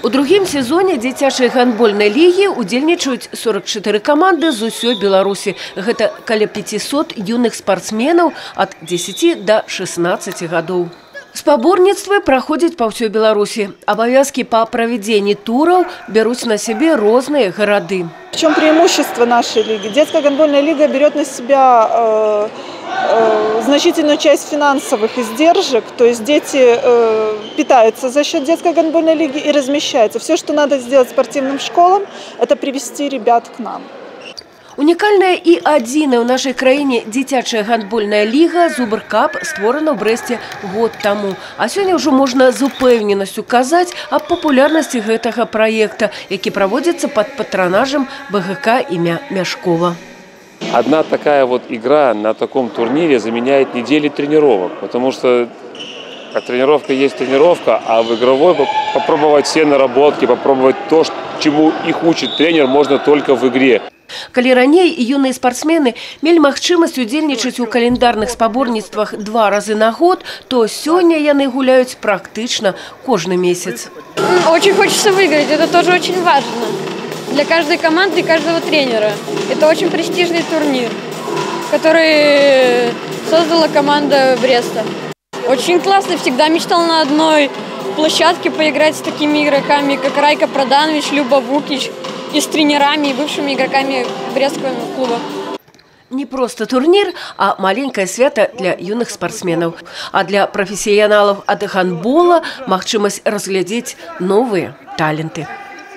У другім сезоне дзіцячай гандбольнай лігі удзельнічаюць 44 каманды з усёй Беларусі. Гэта каля 500 юных спартсменаў ад 10 до 16 гадоў. Спаборніцтвы праходзяць па ўсёй Беларусі. Абавязкі па правядзенні тураў бяруць на себе розныя гарады. В чем преимущество нашей лиги? Детская гандбольная лига берет на себя значительную часть финансовых издержек, то есть дети питаются за счет детской гандбольной лиги и размещаются. Все, что надо сделать спортивным школам, это привести ребят к нам. Унікальная і адзіная ў нашай краіне дзіцячая гандбольная ліга «Зубр Кап» створана ў Брэсце год таму. А сёння ўжо можна з упэўненасцю казаць аб папулярнасці гэтага праекта, які праводзіцца пад патранажам БГК імя Мяшкова. Одна такая вот игра на таком турнире заменяет недели тренировок, потому что тренировка есть тренировка, а в игровой попробовать все наработки, попробовать то, чему их учит тренер, можно только в игре. Калі раней юныя спортсмены мелі магчымасць удзельнічаць у календарных спаборніцтвах 2 разы на год, то сёння яны гуляюць практычна кожны месяц. Очень хочется выиграть, это тоже очень важно. Для каждой команды и каждого тренера. Это очень престижный турнир, который создала команда Бреста. Очень классно, всегда мечтал на одной площадке поиграть с такими игроками, как Райка Проданович, Люба Вукич, и с тренерами, и бывшими игроками Брестского клуба. Не просто турнир, а маленькое свято для юных спортсменов. А для профессионалов от гандбола магчымасць разглядзець новые таленты.